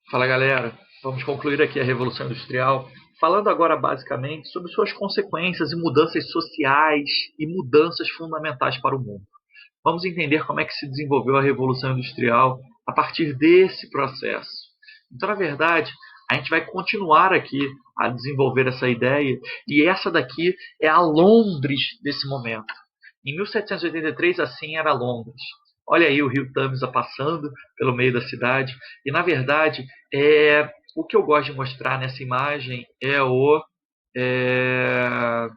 Fala galera, vamos concluir aqui a Revolução Industrial, falando agora basicamente sobre suas consequências e mudanças sociais e mudanças fundamentais para o mundo. Vamos entender como é que se desenvolveu a Revolução Industrial a partir desse processo. Então, na verdade, a gente vai continuar aqui a desenvolver essa ideia, e essa daqui é a Londres desse momento. Em 1783, assim era Londres. Olha aí o rio Tâmisa passando pelo meio da cidade. E, na verdade, o que eu gosto de mostrar nessa imagem é o é,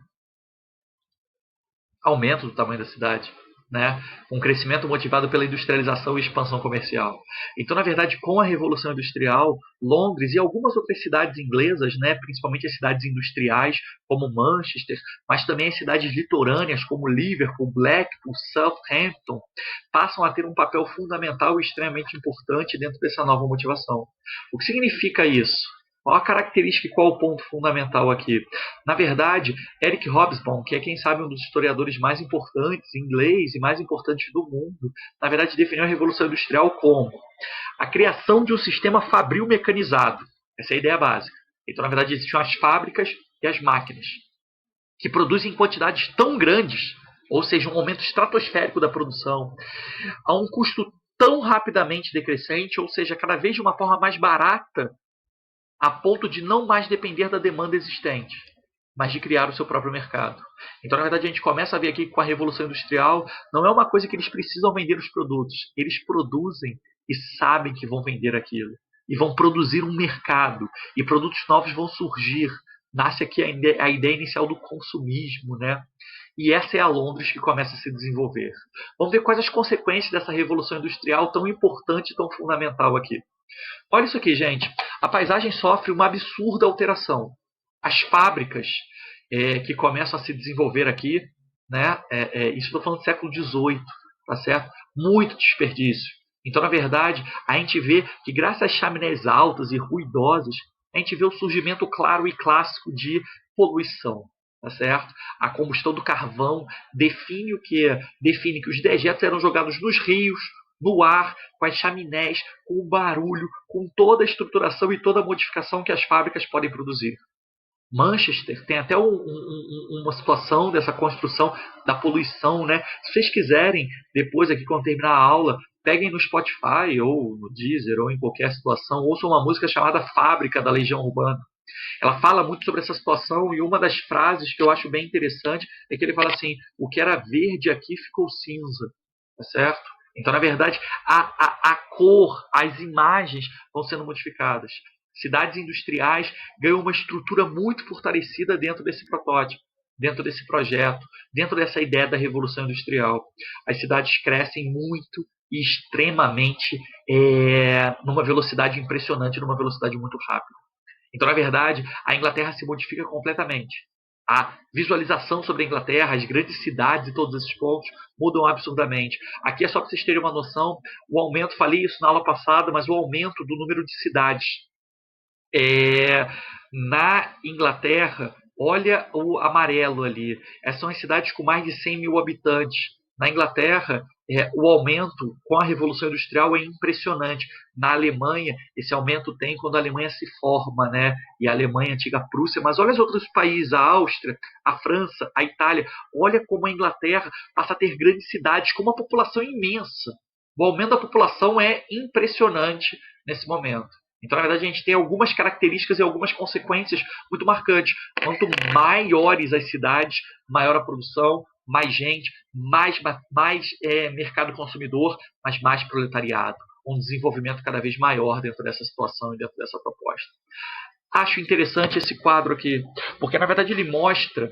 aumento do tamanho da cidade, né? Um crescimento motivado pela industrialização e expansão comercial. Então, na verdade, com a Revolução Industrial, Londres e algumas outras cidades inglesas, né, principalmente as cidades industriais, como Manchester, mas também as cidades litorâneas, como Liverpool, Blackpool, Southampton, passam a ter um papel fundamental e extremamente importante dentro dessa nova motivação. O que significa isso? Qual a característica e qual o ponto fundamental aqui? Na verdade, Eric Hobsbawm, que é quem sabe um dos historiadores mais importantes em inglês e mais importantes do mundo, na verdade definiu a Revolução Industrial como a criação de um sistema fabril mecanizado. Essa é a ideia básica. Então, na verdade, existiam as fábricas e as máquinas, que produzem quantidades tão grandes, ou seja, um aumento estratosférico da produção, a um custo tão rapidamente decrescente, ou seja, cada vez de uma forma mais barata, a ponto de não mais depender da demanda existente, mas de criar o seu próprio mercado. Então, na verdade, a gente começa a ver aqui que com a Revolução Industrial, não é uma coisa que eles precisam vender os produtos. Eles produzem e sabem que vão vender aquilo. E vão produzir um mercado. E produtos novos vão surgir. Nasce aqui a ideia inicial do consumismo, né? E essa é a Londres que começa a se desenvolver. Vamos ver quais as consequências dessa Revolução Industrial tão importante e tão fundamental aqui. Olha isso aqui, gente. A paisagem sofre uma absurda alteração. As fábricas que começam a se desenvolver aqui, né? Isso estou falando do século XVIII, tá certo? Muito desperdício. Então, na verdade, a gente vê que graças às chaminés altas e ruidosas, a gente vê o surgimento claro e clássico de poluição. Tá certo? A combustão do carvão define o que? Define que os dejetos eram jogados nos rios, no ar, com as chaminés, com o barulho, com toda a estruturação e toda a modificação que as fábricas podem produzir. Manchester tem até uma situação dessa construção da poluição, né? Se vocês quiserem, depois aqui quando terminar a aula, peguem no Spotify ou no Deezer ou em qualquer situação, ouçam uma música chamada Fábrica da Legião Urbana. Ela fala muito sobre essa situação e uma das frases que eu acho bem interessante é que ele fala assim: o que era verde aqui ficou cinza, tá certo? Então, na verdade, a cor, as imagens vão sendo modificadas. Cidades industriais ganham uma estrutura muito fortalecida dentro desse protótipo, dentro desse projeto, dentro dessa ideia da Revolução Industrial. As cidades crescem muito e extremamente numa velocidade impressionante, numa velocidade muito rápida. Então, na verdade, a Inglaterra se modifica completamente. A visualização sobre a Inglaterra, as grandes cidades e todos esses pontos mudam absurdamente. Aqui é só para vocês terem uma noção, o aumento, falei isso na aula passada, mas o aumento do número de cidades na Inglaterra, olha o amarelo ali. Essas são as cidades com mais de 100 mil habitantes. Na Inglaterra, o aumento com a Revolução Industrial é impressionante. Na Alemanha, esse aumento tem quando a Alemanha se forma, né? E a Alemanha, a antiga Prússia. Mas olha os outros países, a Áustria, a França, a Itália. Olha como a Inglaterra passa a ter grandes cidades com uma população imensa. O aumento da população é impressionante nesse momento. Então, na verdade, a gente tem algumas características e algumas consequências muito marcantes. Quanto maiores as cidades, maior a produção, mais gente, mais mercado consumidor, mas mais proletariado. Um desenvolvimento cada vez maior dentro dessa situação e dentro dessa proposta. Acho interessante esse quadro aqui, porque na verdade ele mostra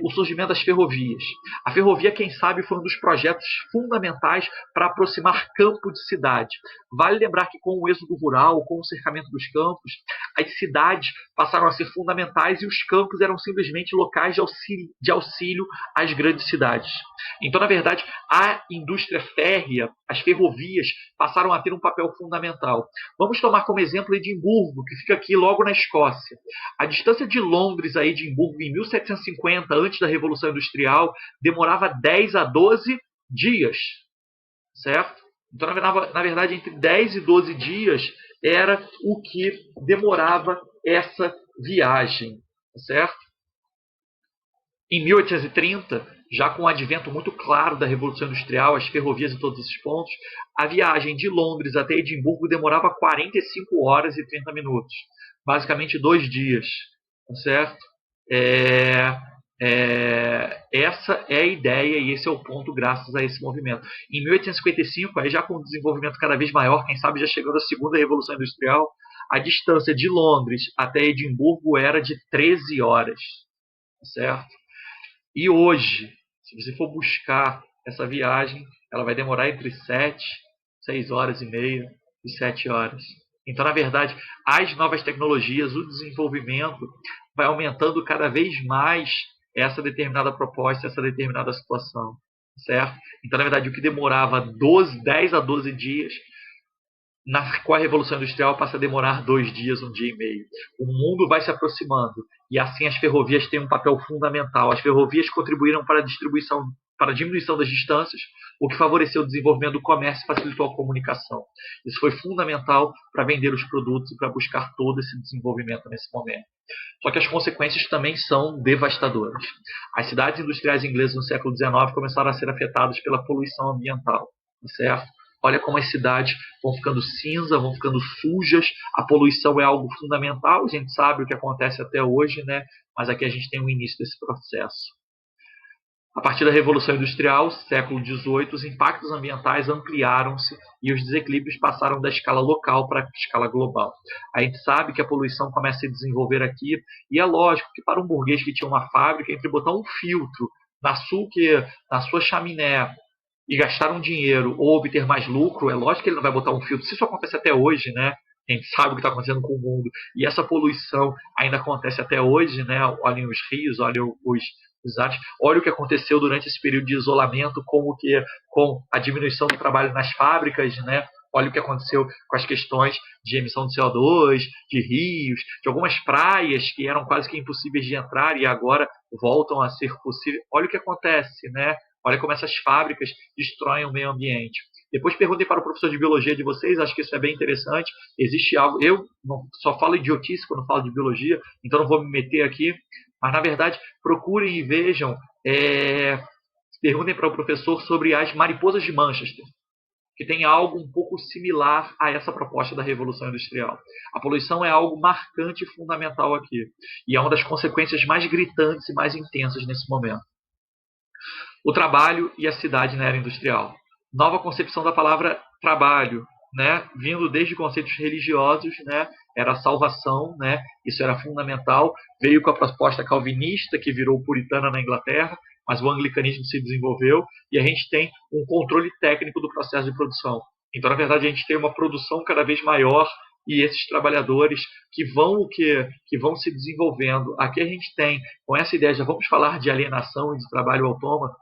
o surgimento das ferrovias. A ferrovia, quem sabe, foi um dos projetos fundamentais para aproximar campo de cidade. Vale lembrar que com o êxodo rural, com o cercamento dos campos, as cidades passaram a ser fundamentais e os campos eram simplesmente locais de auxílio às grandes cidades. Então, na verdade, a indústria férrea, as ferrovias, passaram a ter um papel fundamental. Vamos tomar como exemplo Edimburgo, que fica aqui logo na Escócia. A distância de Londres a Edimburgo em 1750, antes da Revolução Industrial, demorava 10 a 12 dias, certo? Então, na verdade, entre 10 e 12 dias era o que demorava essa viagem, certo? Em 1830, já com o advento muito claro da Revolução Industrial, as ferrovias em todos esses pontos, a viagem de Londres até Edimburgo demorava 45 horas e 30 minutos, basicamente 2 dias, certo? Essa é a ideia e esse é o ponto graças a esse movimento. Em 1855, aí já com um desenvolvimento cada vez maior, quem sabe já chegando à segunda Revolução Industrial, a distância de Londres até Edimburgo era de 13 horas, certo? E hoje, se você for buscar essa viagem, ela vai demorar entre 7, 6 horas e meia e 7 horas. Então, na verdade, as novas tecnologias, o desenvolvimento vai aumentando cada vez mais essa determinada proposta, essa determinada situação, certo? Então, na verdade, o que demorava 10 a 12 dias, com a Revolução Industrial passa a demorar 2 dias, 1 dia e meio. O mundo vai se aproximando e assim as ferrovias têm um papel fundamental. As ferrovias contribuíram para a diminuição das distâncias, o que favoreceu o desenvolvimento do comércio e facilitou a comunicação. Isso foi fundamental para vender os produtos e para buscar todo esse desenvolvimento nesse momento. Só que as consequências também são devastadoras. As cidades industriais inglesas no século XIX começaram a ser afetadas pela poluição ambiental, certo? Olha como as cidades vão ficando cinza, vão ficando sujas. A poluição é algo fundamental, a gente sabe o que acontece até hoje, né? Mas aqui a gente tem o início desse processo. A partir da Revolução Industrial, século XVIII, os impactos ambientais ampliaram-se e os desequilíbrios passaram da escala local para a escala global. A gente sabe que a poluição começa a se desenvolver aqui, e é lógico que para um burguês que tinha uma fábrica, entre botar um filtro na sua chaminé e gastar um dinheiro ou obter mais lucro, é lógico que ele não vai botar um filtro. Se isso acontece até hoje, né? A gente sabe o que está acontecendo com o mundo. E essa poluição ainda acontece até hoje, né? Olhem os rios, olhem os ares. Olha o que aconteceu durante esse período de isolamento, com a diminuição do trabalho nas fábricas, né? Olha o que aconteceu com as questões de emissão de CO2, de rios, de algumas praias que eram quase que impossíveis de entrar e agora voltam a ser possíveis. Olha o que acontece, né? Olha como essas fábricas destroem o meio ambiente. Depois perguntei para o professor de biologia de vocês, acho que isso é bem interessante. Existe algo, eu só falo idiotice quando falo de biologia, então não vou me meter aqui, mas na verdade procurem e vejam, perguntem para o professor sobre as mariposas de Manchester, que tem algo um pouco similar a essa proposta da Revolução Industrial. A poluição é algo marcante e fundamental aqui, e é uma das consequências mais gritantes e mais intensas nesse momento. O trabalho e a cidade na era industrial. Nova concepção da palavra trabalho, né? Vindo desde conceitos religiosos, né? Era a salvação, né? Isso era fundamental. Veio com a proposta calvinista, que virou puritana na Inglaterra, mas o anglicanismo se desenvolveu e a gente tem um controle técnico do processo de produção. Então, na verdade, a gente tem uma produção cada vez maior e esses trabalhadores que vão se desenvolvendo. Aqui a gente tem, com essa ideia, já vamos falar de alienação e de trabalho autômato,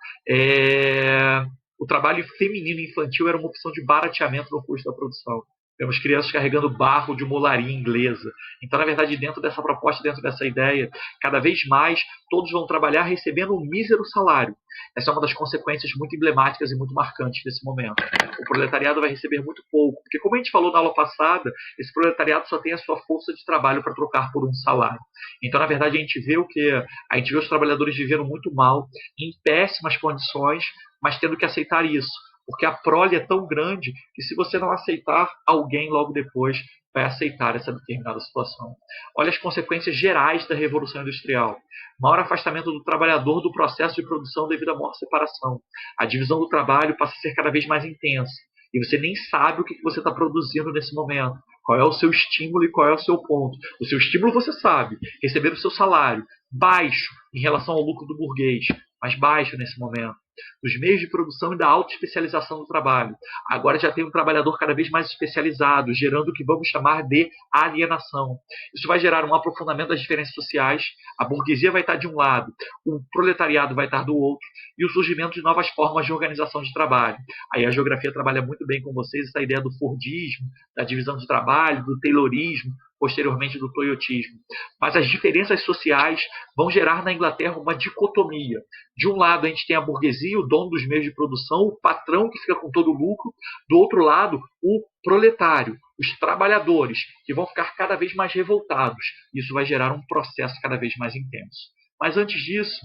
o trabalho feminino infantil era uma opção de barateamento no custo da produção. Temos crianças carregando barro de uma olaria inglesa. Então, na verdade, dentro dessa proposta, dentro dessa ideia, cada vez mais todos vão trabalhar recebendo um mísero salário. Essa é uma das consequências muito emblemáticas e muito marcantes desse momento. O proletariado vai receber muito pouco, porque como a gente falou na aula passada, esse proletariado só tem a sua força de trabalho para trocar por um salário. Então, na verdade, a gente vê os trabalhadores vivendo muito mal, em péssimas condições, mas tendo que aceitar isso. Porque a prole é tão grande que se você não aceitar, alguém logo depois vai aceitar essa determinada situação. Olha as consequências gerais da Revolução Industrial. Maior afastamento do trabalhador do processo de produção devido à maior separação. A divisão do trabalho passa a ser cada vez mais intensa. E você nem sabe o que você está produzindo nesse momento. Qual é o seu estímulo e qual é o seu ponto. O seu estímulo você sabe, receber o seu salário, baixo em relação ao lucro do burguês, mas baixo nesse momento. Dos meios de produção e da autoespecialização do trabalho. Agora já tem um trabalhador cada vez mais especializado, gerando o que vamos chamar de alienação. Isso vai gerar um aprofundamento das diferenças sociais, a burguesia vai estar de um lado, o proletariado vai estar do outro, e o surgimento de novas formas de organização de trabalho. Aí a geografia trabalha muito bem com vocês essa ideia do Fordismo, da divisão de trabalho, do Taylorismo, posteriormente do toyotismo. Mas as diferenças sociais vão gerar na Inglaterra uma dicotomia. De um lado, a gente tem a burguesia, o dono dos meios de produção, o patrão que fica com todo o lucro. Do outro lado, o proletário, os trabalhadores, que vão ficar cada vez mais revoltados. Isso vai gerar um processo cada vez mais intenso. Mas antes disso,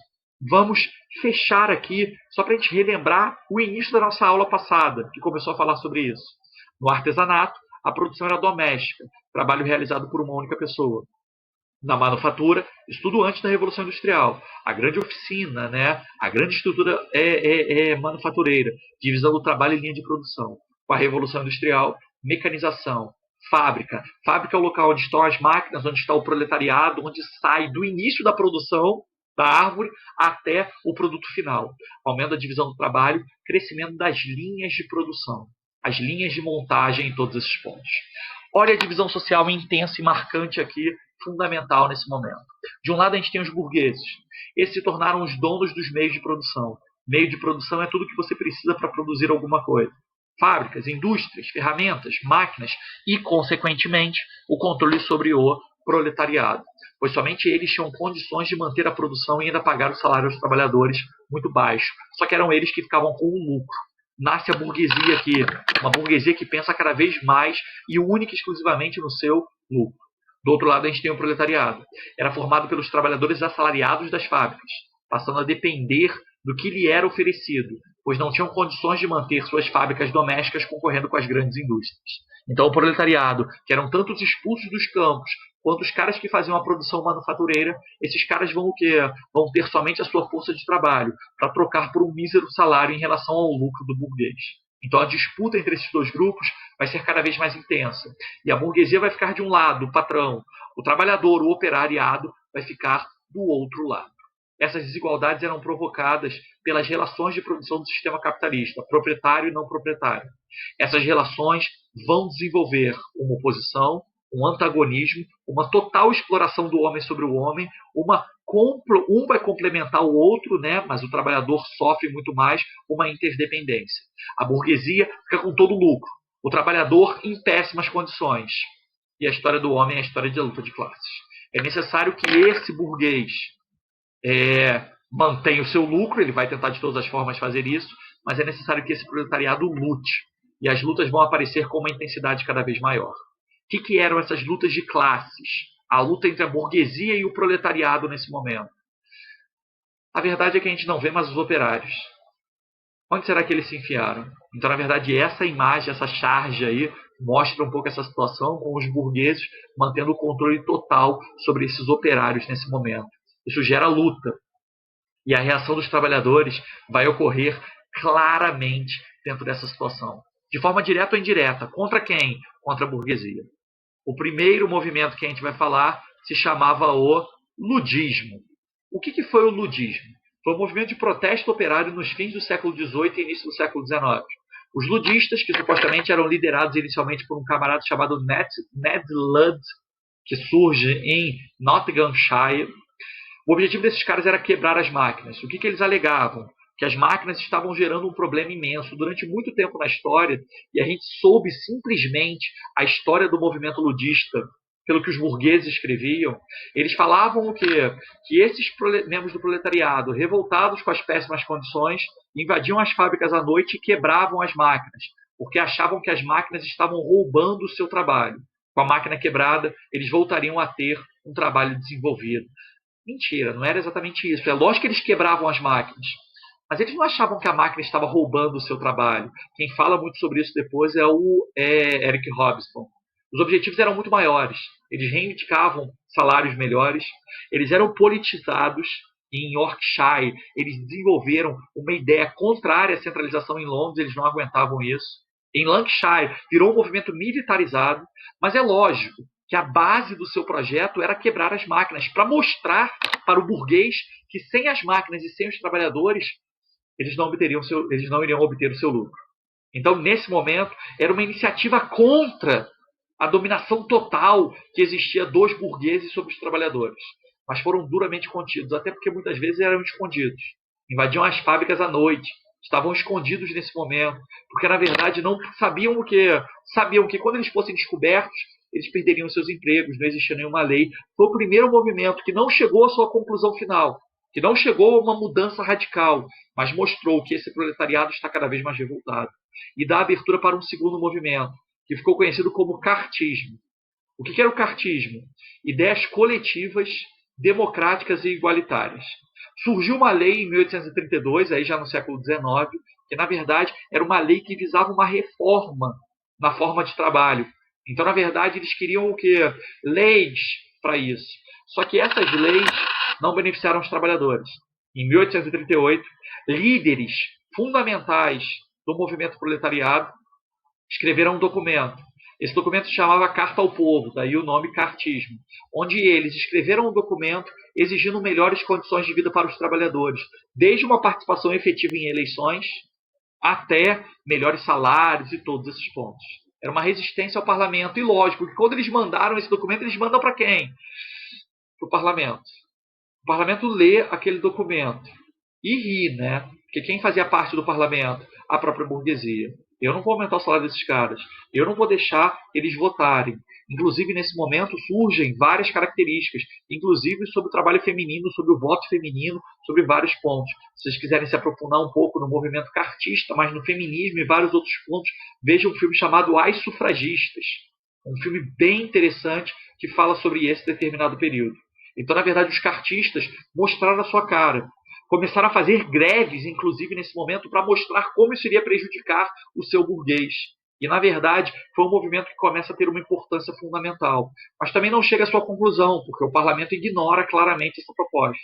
vamos fechar aqui, só para a gente relembrar o início da nossa aula passada, que começou a falar sobre isso. No artesanato, a produção era doméstica, trabalho realizado por uma única pessoa. Na manufatura, isso tudo antes da Revolução Industrial. A grande oficina, né? A grande estrutura manufatureira, divisão do trabalho em linha de produção. Com a Revolução Industrial, mecanização, fábrica. Fábrica é o local onde estão as máquinas, onde está o proletariado, onde sai do início da produção da árvore até o produto final. Aumento da divisão do trabalho, crescimento das linhas de produção, as linhas de montagem em todos esses pontos. Olha a divisão social intensa e marcante aqui, fundamental nesse momento. De um lado a gente tem os burgueses. Esses se tornaram os donos dos meios de produção. Meio de produção é tudo que você precisa para produzir alguma coisa. Fábricas, indústrias, ferramentas, máquinas e, consequentemente, o controle sobre o proletariado, pois somente eles tinham condições de manter a produção e ainda pagar o salário aos trabalhadores muito baixo. Só que eram eles que ficavam com o lucro. Nasce a burguesia aqui, uma burguesia que pensa cada vez mais e única e exclusivamente no seu lucro. Do outro lado, a gente tem o proletariado. Era formado pelos trabalhadores assalariados das fábricas, passando a depender do que lhe era oferecido, pois não tinham condições de manter suas fábricas domésticas concorrendo com as grandes indústrias. Então, o proletariado, que eram tanto os expulsos dos campos, quanto os caras que faziam a produção manufatureira, esses caras vão o quê? Vão ter somente a sua força de trabalho, para trocar por um mísero salário em relação ao lucro do burguês. Então a disputa entre esses dois grupos vai ser cada vez mais intensa. E a burguesia vai ficar de um lado, o patrão, o trabalhador, o operariado, vai ficar do outro lado. Essas desigualdades eram provocadas pelas relações de produção do sistema capitalista, proprietário e não proprietário. Essas relações vão desenvolver uma oposição, um antagonismo, uma total exploração do homem sobre o homem, um vai complementar o outro, né? Mas o trabalhador sofre muito mais, uma interdependência. A burguesia fica com todo o lucro, o trabalhador em péssimas condições. E a história do homem é a história de luta de classes. É necessário que esse burguês mantenha o seu lucro, ele vai tentar de todas as formas fazer isso, mas é necessário que esse proletariado lute. E as lutas vão aparecer com uma intensidade cada vez maior. O que eram essas lutas de classes? A luta entre a burguesia e o proletariado nesse momento. A verdade é que a gente não vê mais os operários. Onde será que eles se enfiaram? Então, na verdade, essa imagem, essa charge aí, mostra um pouco essa situação com os burgueses mantendo o controle total sobre esses operários nesse momento. Isso gera luta. E a reação dos trabalhadores vai ocorrer claramente dentro dessa situação. De forma direta ou indireta. Contra quem? Contra a burguesia. O primeiro movimento que a gente vai falar se chamava o ludismo. O que foi o ludismo? Foi um movimento de protesto operário nos fins do século XVIII e início do século XIX. Os ludistas, que supostamente eram liderados inicialmente por um camarada chamado Ned Ludd, que surge em Nottinghamshire. O objetivo desses caras era quebrar as máquinas. O que eles alegavam? Que as máquinas estavam gerando um problema imenso durante muito tempo na história, e a gente soube simplesmente a história do movimento ludista pelo que os burgueses escreviam. Eles falavam o quê? Que esses membros do proletariado, revoltados com as péssimas condições, invadiam as fábricas à noite e quebravam as máquinas, porque achavam que as máquinas estavam roubando o seu trabalho. Com a máquina quebrada, eles voltariam a ter um trabalho desenvolvido. Mentira, não era exatamente isso. É lógico que eles quebravam as máquinas, mas eles não achavam que a máquina estava roubando o seu trabalho. Quem fala muito sobre isso depois é o Eric Hobsbawm. Os objetivos eram muito maiores. Eles reivindicavam salários melhores. Eles eram politizados. Em Yorkshire, eles desenvolveram uma ideia contrária à centralização em Londres. Eles não aguentavam isso. Em Lancashire, virou um movimento militarizado. Mas é lógico que a base do seu projeto era quebrar as máquinas, para mostrar para o burguês que sem as máquinas e sem os trabalhadores, eles não iriam obter o seu lucro. Então, nesse momento, era uma iniciativa contra a dominação total que existia dos burgueses sobre os trabalhadores. Mas foram duramente contidos, até porque muitas vezes eram escondidos. Invadiam as fábricas à noite, estavam escondidos nesse momento, porque na verdade não sabiam o que. Sabiam que quando eles fossem descobertos, eles perderiam seus empregos, não existia nenhuma lei. Foi o primeiro movimento que não chegou à sua conclusão final, que não chegou a uma mudança radical, mas mostrou que esse proletariado está cada vez mais revoltado. E dá abertura para um segundo movimento, que ficou conhecido como cartismo. O que era o cartismo? Ideias coletivas, democráticas e igualitárias. Surgiu uma lei em 1832, aí já no século XIX, que na verdade era uma lei que visava uma reforma na forma de trabalho. Então, na verdade, eles queriam o quê? Leis para isso. Só que essas leis não beneficiaram os trabalhadores. Em 1838, líderes fundamentais do movimento proletariado escreveram um documento. Esse documento se chamava Carta ao Povo, daí o nome cartismo, onde eles escreveram um documento exigindo melhores condições de vida para os trabalhadores, desde uma participação efetiva em eleições até melhores salários e todos esses pontos. Era uma resistência ao parlamento, e lógico que quando eles mandaram esse documento, eles mandam para quem? Para o parlamento. O parlamento lê aquele documento e ri, né? Porque quem fazia parte do parlamento? A própria burguesia. Eu não vou aumentar o salário desses caras. Eu não vou deixar eles votarem. Inclusive, nesse momento, surgem várias características, inclusive sobre o trabalho feminino, sobre o voto feminino, sobre vários pontos. Se vocês quiserem se aprofundar um pouco no movimento cartista, mas no feminismo e vários outros pontos, vejam um filme chamado As Sufragistas. Um filme bem interessante que fala sobre esse determinado período. Então, na verdade, os cartistas mostraram a sua cara. Começaram a fazer greves, inclusive, nesse momento, para mostrar como isso iria prejudicar o seu burguês. E, na verdade, foi um movimento que começa a ter uma importância fundamental. Mas também não chega à sua conclusão, porque o parlamento ignora claramente essa proposta.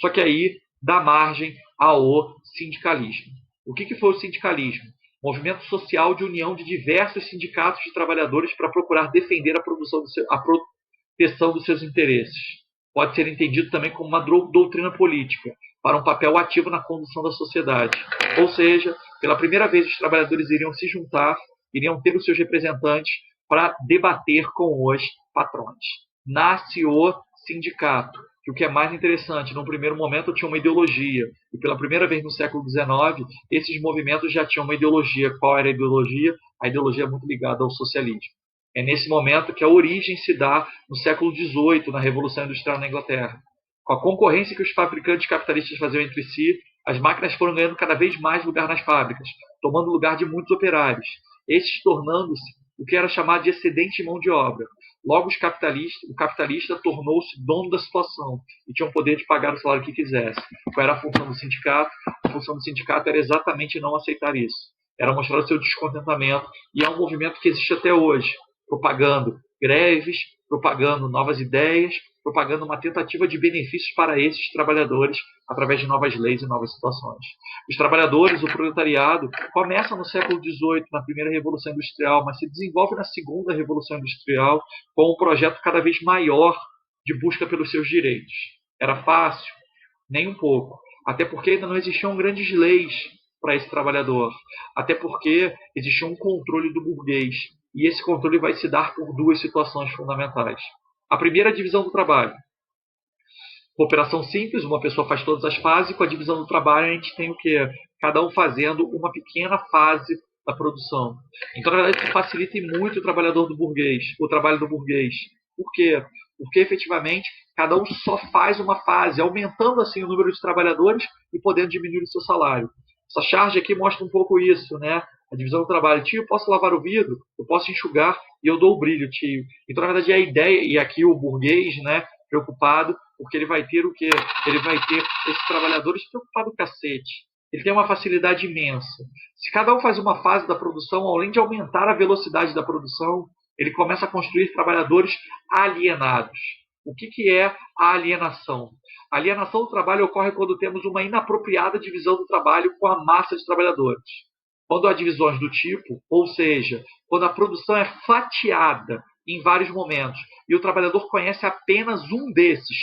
Só que aí dá margem ao sindicalismo. O que foi o sindicalismo? Movimento social de união de diversos sindicatos de trabalhadores para procurar defender a proteção dos seus interesses. Pode ser entendido também como uma doutrina política, para um papel ativo na condução da sociedade. Ou seja, pela primeira vez os trabalhadores iriam se juntar, iriam ter os seus representantes para debater com os patrões. Nasce o sindicato, que o que é mais interessante, num primeiro momento tinha uma ideologia, e pela primeira vez no século XIX, esses movimentos já tinham uma ideologia. Qual era a ideologia? A ideologia é muito ligada ao socialismo. É nesse momento que a origem se dá no século XVIII, na Revolução Industrial na Inglaterra. Com a concorrência que os fabricantes capitalistas faziam entre si, as máquinas foram ganhando cada vez mais lugar nas fábricas, tomando lugar de muitos operários, estes tornando-se o que era chamado de excedente de mão de obra. Logo, o capitalista tornou-se dono da situação e tinha o poder de pagar o salário que quisesse. Qual era a função do sindicato? A função do sindicato era exatamente não aceitar isso. Era mostrar o seu descontentamento, e é um movimento que existe até hoje, propagando greves, propagando novas ideias, propagando uma tentativa de benefícios para esses trabalhadores através de novas leis e novas situações. Os trabalhadores, o proletariado, começa no século XVIII, na primeira Revolução Industrial, mas se desenvolve na segunda Revolução Industrial com um projeto cada vez maior de busca pelos seus direitos. Era fácil? Nem um pouco. Até porque ainda não existiam grandes leis para esse trabalhador. Até porque existia um controle do burguês. E esse controle vai se dar por duas situações fundamentais. A primeira é a divisão do trabalho. Cooperação simples, uma pessoa faz todas as fases, e com a divisão do trabalho a gente tem o quê? Cada um fazendo uma pequena fase da produção. Então, na verdade, isso facilita muito o trabalho do burguês. Por quê? Porque, efetivamente, cada um só faz uma fase, aumentando assim o número de trabalhadores e podendo diminuir o seu salário. Essa charge aqui mostra um pouco isso, né? A divisão do trabalho. Tio, eu posso lavar o vidro? Eu posso enxugar e eu dou o brilho, tio. Então, na verdade, é a ideia, e aqui o burguês, né, preocupado, porque ele vai ter o quê? Ele vai ter esses trabalhadores preocupados com o cacete. Ele tem uma facilidade imensa. Se cada um faz uma fase da produção, além de aumentar a velocidade da produção, ele começa a construir trabalhadores alienados. O que é a alienação? A alienação do trabalho ocorre quando temos uma inapropriada divisão do trabalho com a massa de trabalhadores. Quando há divisões do tipo, ou seja, quando a produção é fatiada em vários momentos e o trabalhador conhece apenas um desses,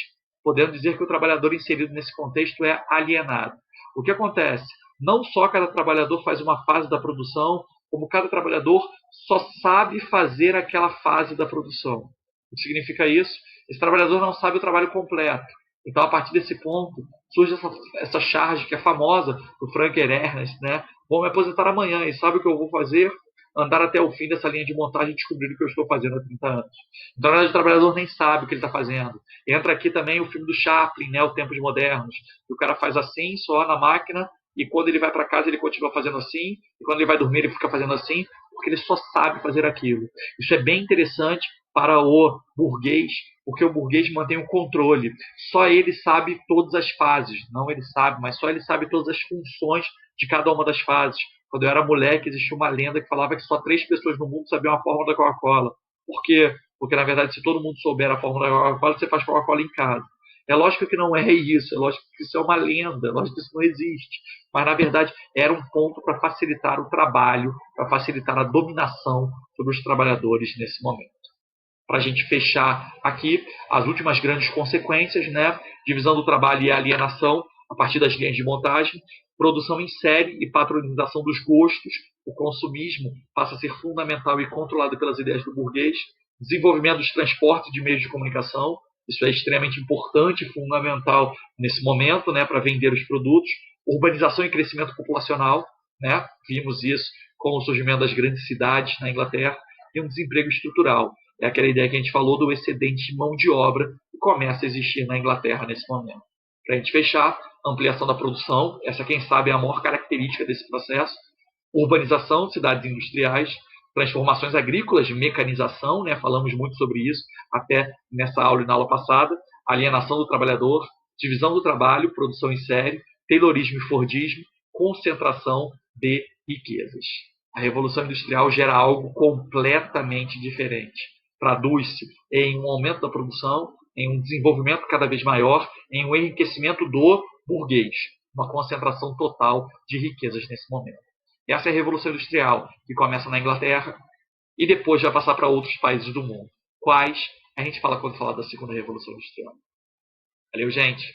podendo dizer que o trabalhador inserido nesse contexto é alienado. O que acontece? Não só cada trabalhador faz uma fase da produção, como cada trabalhador só sabe fazer aquela fase da produção. O que significa isso? Esse trabalhador não sabe o trabalho completo. Então, a partir desse ponto, surge essa charge que é famosa do Frank Ernest, né? Vou me aposentar amanhã e sabe o que eu vou fazer? andar até o fim dessa linha de montagem e descobrir o que eu estou fazendo há 30 anos. Então, na verdade, o trabalhador nem sabe o que ele está fazendo. Entra aqui também o filme do Chaplin, né, O Tempos Modernos. O cara faz assim, só na máquina, e quando ele vai para casa ele continua fazendo assim, e quando ele vai dormir ele fica fazendo assim, porque ele só sabe fazer aquilo. Isso é bem interessante para o burguês, porque o burguês mantém o controle. Só ele sabe todas as fases. Não ele sabe, mas só ele sabe todas as funções de cada uma das fases. Quando eu era moleque, existia uma lenda que falava que só 3 pessoas no mundo sabiam a fórmula da Coca-Cola. Por quê? Porque, na verdade, se todo mundo souber a fórmula da Coca-Cola, você faz Coca-Cola em casa. É lógico que não é isso, é lógico que isso é uma lenda, é lógico que isso não existe. Mas, na verdade, era um ponto para facilitar o trabalho, para facilitar a dominação sobre os trabalhadores nesse momento. Para a gente fechar aqui as últimas grandes consequências, né? Divisão do trabalho e alienação a partir das linhas de montagem, produção em série e patronização dos gostos, o consumismo passa a ser fundamental e controlado pelas ideias do burguês, desenvolvimento dos transportes de meios de comunicação, isso é extremamente importante e fundamental nesse momento, né, para vender os produtos, urbanização e crescimento populacional, né? Vimos isso com o surgimento das grandes cidades na Inglaterra, e um desemprego estrutural. É aquela ideia que a gente falou do excedente de mão de obra que começa a existir na Inglaterra nesse momento. Para a gente fechar, ampliação da produção, essa quem sabe é a maior característica desse processo, urbanização, cidades industriais, transformações agrícolas, mecanização, né? Falamos muito sobre isso até nessa aula e na aula passada, alienação do trabalhador, divisão do trabalho, produção em série, taylorismo e fordismo, concentração de riquezas. A Revolução Industrial gera algo completamente diferente. Traduz-se em um aumento da produção, em um desenvolvimento cada vez maior, em um enriquecimento do burguês, uma concentração total de riquezas nesse momento. Essa é a Revolução Industrial, que começa na Inglaterra e depois vai passar para outros países do mundo. Quais? A gente fala quando falar da Segunda Revolução Industrial. Valeu, gente!